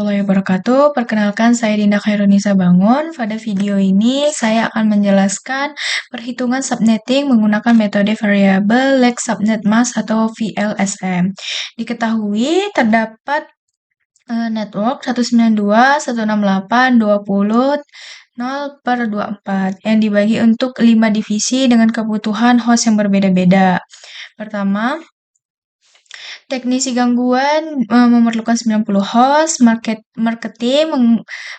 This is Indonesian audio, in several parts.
warahmatullahi wabarakatuh. Perkenalkan, saya Dinda Khairunisa Bangun. Pada video ini, saya akan menjelaskan perhitungan subnetting menggunakan metode variable Leg Subnet Mask atau VLSM. Diketahui terdapat network 192.168.20.0/24 yang dibagi untuk 5 divisi dengan kebutuhan host yang berbeda-beda. Pertama, teknisi gangguan memerlukan 90 host, marketing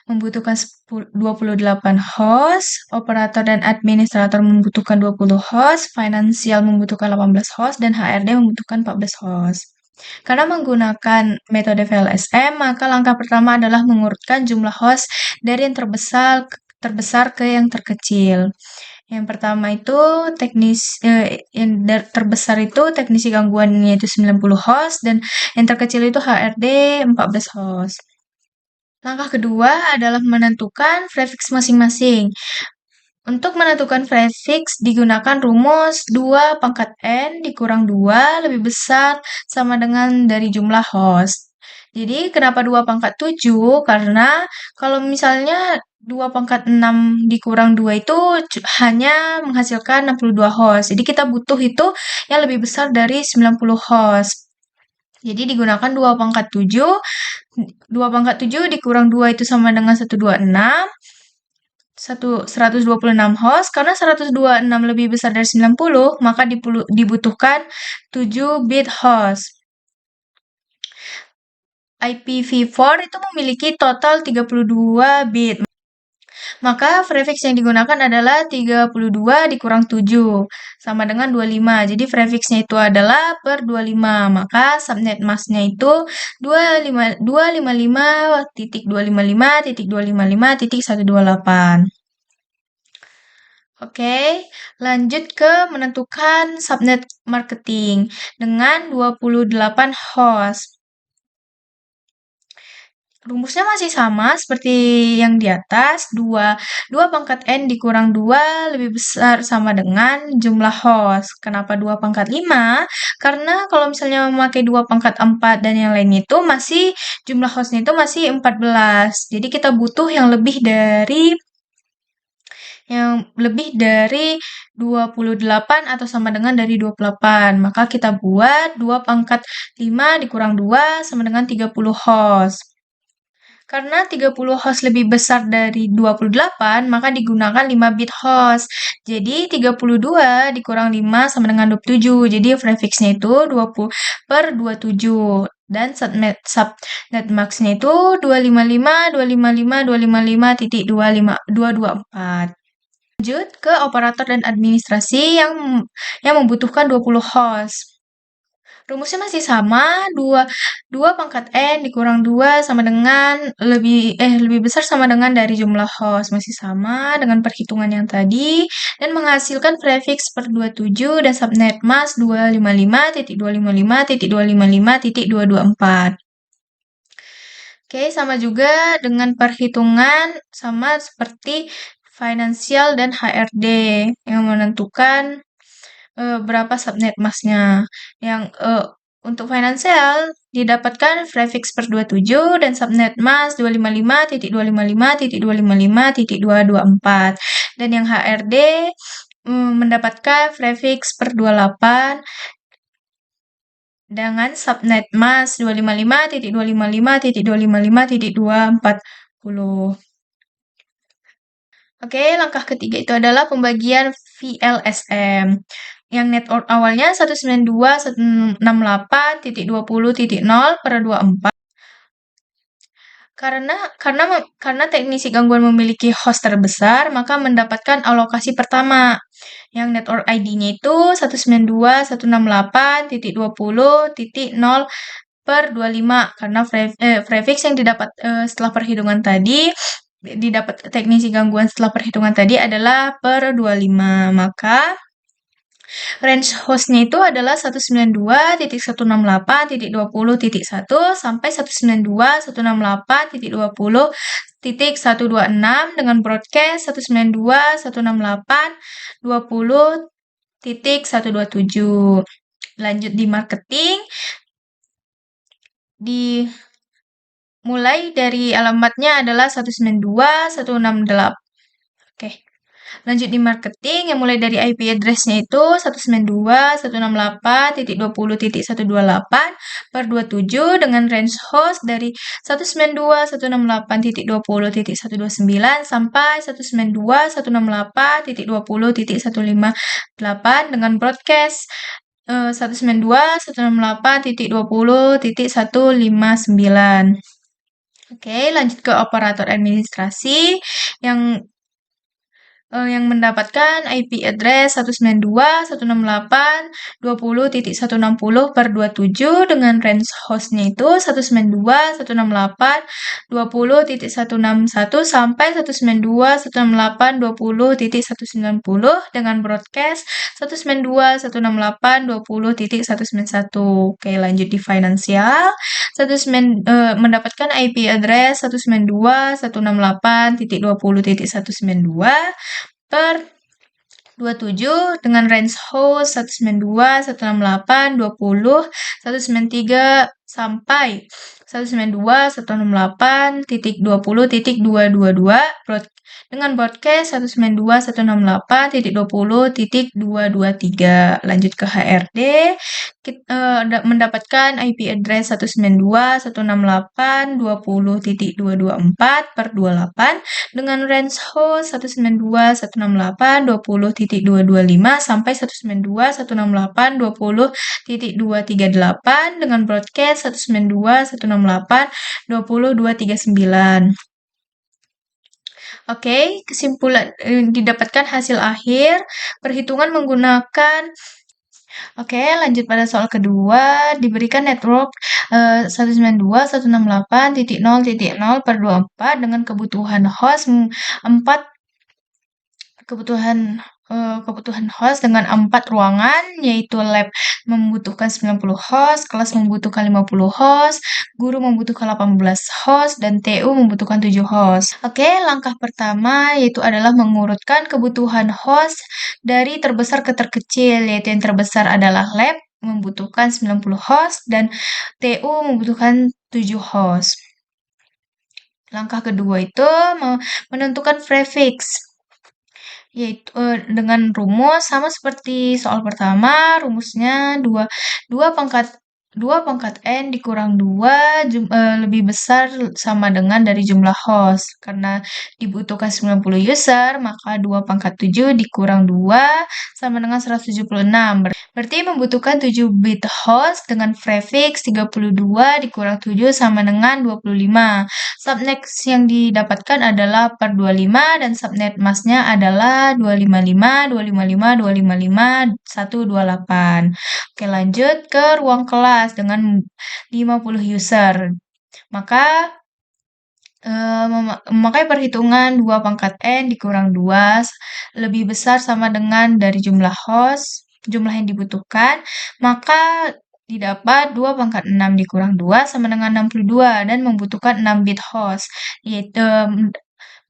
membutuhkan 28 host, operator dan administrator membutuhkan 20 host, finansial membutuhkan 18 host, dan HRD membutuhkan 14 host. Karena menggunakan metode VLSM, maka langkah pertama adalah mengurutkan jumlah host dari yang terbesar ke yang terkecil. Yang pertama itu terbesar itu teknisi gangguannya itu 90 host dan yang terkecil itu HRD 14 host. Langkah kedua adalah menentukan prefix masing-masing. Untuk menentukan prefix digunakan rumus 2 pangkat N dikurang 2 lebih besar sama dengan dari jumlah host. Jadi kenapa 2 pangkat 7? Karena kalau misalnya 2 pangkat 6 dikurang 2 itu hanya menghasilkan 62 host. Jadi kita butuh itu yang lebih besar dari 90 host. Jadi digunakan 2 pangkat 7. 2 pangkat 7 dikurang 2 itu sama dengan 126. 126 host, karena 126 lebih besar dari 90, maka dibutuhkan 7 bit host. IPv4 itu memiliki total 32 bit. Maka prefix yang digunakan adalah 32 dikurang 7, sama dengan 25. Jadi prefixnya itu adalah per 25. Maka subnet masknya itu 255.255.255.128. Oke, lanjut ke menentukan subnet marketing dengan 28 host. Rumusnya masih sama seperti yang di atas, 2 pangkat N dikurang 2 lebih besar sama dengan jumlah host. Kenapa 2 pangkat 5? Karena kalau misalnya memakai 2 pangkat 4 dan yang lain itu masih jumlah hostnya itu masih 14. Jadi kita butuh yang lebih dari 28 atau sama dengan dari 28. Maka kita buat 2 pangkat 5 dikurang 2 sama dengan 30 host. Karena 30 host lebih besar dari 28, maka digunakan 5 bit host. Jadi 32 dikurang 5 sama dengan 27. Jadi prefixnya itu 20 per 27. Dan subnet max-nya itu 255.255.254. Lanjut ke operator dan administrasi yang membutuhkan 20 host. Rumusnya masih sama, 2 pangkat N dikurang 2 sama dengan lebih besar sama dengan dari jumlah host. Masih sama dengan perhitungan yang tadi dan menghasilkan prefix per 27 dan subnet mask 255.255.255.224. Oke, sama juga dengan perhitungan sama seperti finansial dan HRD yang menentukan berapa subnet masknya. Yang untuk finansial didapatkan prefix per 27 dan subnet mask 255.255.255.224. Dan yang HRD mendapatkan prefix per 28 dengan subnet mask 255.255.255.240. Oke, langkah ketiga itu adalah pembagian VLSM. Yang network awalnya 192.168.20.0/24. Karena teknisi gangguan memiliki host terbesar, maka mendapatkan alokasi pertama. Yang network ID-nya itu 192.168.20.0/25. Karena prefix yang didapat setelah perhitungan tadi, didapat teknisi gangguan setelah perhitungan tadi adalah per 25. Maka range hostnya itu adalah 192.168.20.1 sampai 192.168.20.126 dengan broadcast 192.168.20.127. Lanjut di marketing, mulai dari alamatnya adalah 192.168. Oke. Lanjut di marketing yang mulai dari IP address-nya itu 192.168.20.128 per 27 dengan range host dari 192.168.20.129 sampai 192.168.20.158 dengan broadcast 192.168.20.159. Oke, lanjut ke operator administrasi yang mendapatkan IP address 192.168.20.160 per 27 dengan range hostnya itu 192.168.20.161 sampai 192.168.20.190 dengan broadcast 192.168.20.191. Oke, lanjut di finansial. Mendapatkan IP address 192.168.20.192 per 27 dengan range host 192.168.20.193 sampai 192.168.20.222 dengan broadcast 192.168.20.223. Lanjut ke HRD, mendapatkan IP address 192.168.20.224 per 28 dengan range host 192.168.20.225 sampai 192.168.20.238 dengan broadcast 192.168.20.239. Oke, kesimpulan didapatkan hasil akhir perhitungan menggunakan. Oke, lanjut pada soal kedua. Diberikan network 192.168.0.0 per 24 dengan kebutuhan host 4 kebutuhan host dengan 4 ruangan, yaitu lab membutuhkan 90 host, kelas membutuhkan 50 host, guru membutuhkan 18 host, dan TU membutuhkan 7 host. Oke, langkah pertama yaitu adalah mengurutkan kebutuhan host dari terbesar ke terkecil, yaitu yang terbesar adalah lab membutuhkan 90 host dan TU membutuhkan 7 host. Langkah kedua itu menentukan prefix, yaitu dengan rumus sama seperti soal pertama. Rumusnya 2 pangkat N dikurang 2 lebih besar sama dengan dari jumlah host. Karena dibutuhkan 90 user, maka 2 pangkat 7 dikurang 2 sama dengan 176. Berarti membutuhkan 7 bit host dengan prefix 32 dikurang 7 sama dengan 25. Subnet yang didapatkan adalah per 25 dan subnet masknya adalah 255, 255, 255, 128. Oke, lanjut ke ruang kelas dengan 50 user. Maka memakai perhitungan 2 pangkat N dikurang 2 lebih besar sama dengan dari jumlah host, jumlah yang dibutuhkan, maka didapat 2 pangkat 6 dikurang 2 sama dengan 62 dan membutuhkan 6 bit host, yaitu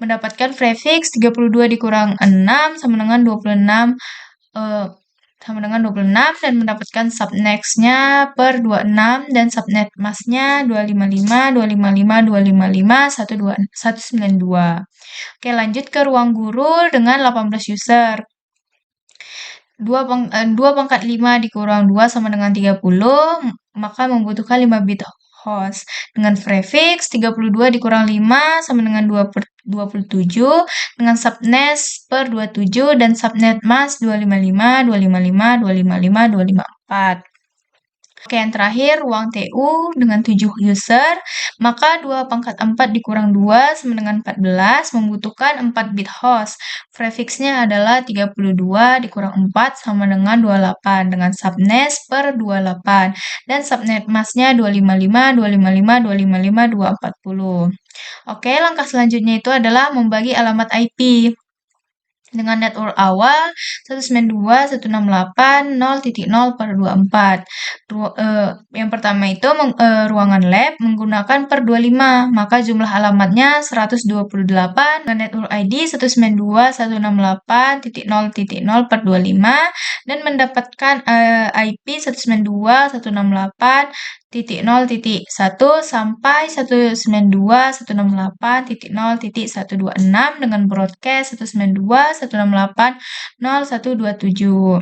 mendapatkan prefix 32 dikurang 6 sama dengan 26 dan mendapatkan subnetnya per 26 dan subnet masknya 255, 255, 255, 192. Oke, lanjut ke ruang guru dengan 18 user. 2 pangkat 5 dikurang 2 sama dengan 30, maka membutuhkan 5 bit host. Dengan prefix 32 dikurang 5 sama dengan 27, dengan subnet per 27 dan subnet mask 255, 255, 255, 254. Oke, yang terakhir, ruang TU dengan 7 user, maka 2 pangkat 4 dikurang 2 sama dengan 14, membutuhkan 4 bit host. Prefixnya adalah 32 dikurang 4 sama dengan 28, dengan subnet per 28, dan subnet masknya 255, 255, 255, 240. Oke, langkah selanjutnya itu adalah membagi alamat IP. Dengan network awal 192.168.0.0 per 24. Yang pertama itu ruangan lab menggunakan per 25, maka jumlah alamatnya 128 dengan network ID 192.168.0.0 per 25 dan mendapatkan IP 192.168.0.0 1.0.1 sampai 192.168.0.126 dengan broadcast 192.168.0.127.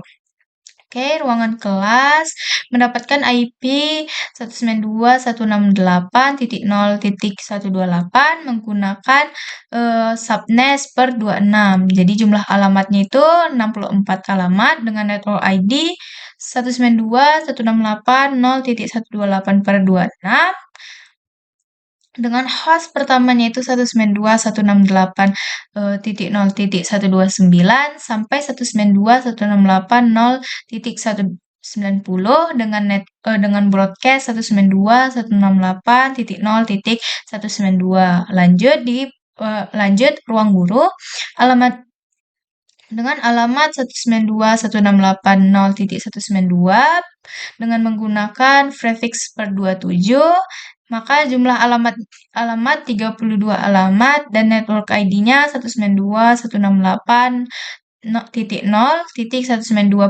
Oke, ruangan kelas mendapatkan IP 192.168.0.128 menggunakan subnet per 26. Jadi jumlah alamatnya itu 64 alamat dengan network ID 192.168.0.128 per 26 dengan host pertamanya itu 192.168.0.129 sampai 192.168.0.190 dengan broadcast 192.168.0.192. Lanjut ruang guru dengan alamat 192.168.0.192 dengan menggunakan prefix per 27, maka jumlah alamat 32 alamat dan network ID-nya 192.168.0.192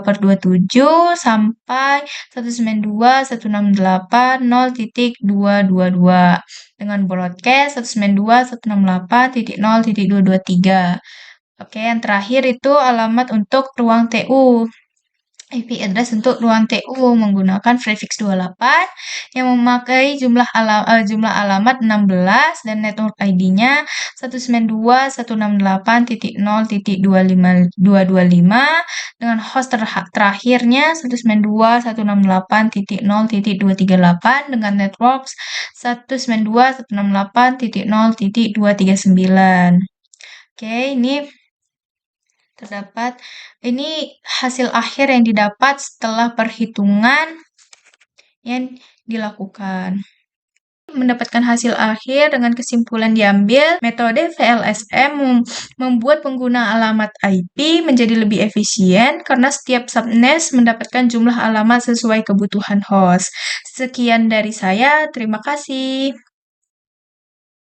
per 27 sampai 192.168.0.222 dengan broadcast 192.168.0.223. Oke, yang terakhir itu alamat untuk ruang TU. IP address untuk ruang TU menggunakan prefix 28 yang memakai jumlah alamat 16 dan network ID-nya 192.168.0.225 dengan host terakhirnya 192.168.0.238 dengan network 192.168.0.239. Oke, ini hasil akhir yang didapat setelah perhitungan yang dilakukan. Mendapatkan hasil akhir dengan kesimpulan diambil, metode VLSM membuat pengguna alamat IP menjadi lebih efisien karena setiap subnet mendapatkan jumlah alamat sesuai kebutuhan host. Sekian dari saya, terima kasih.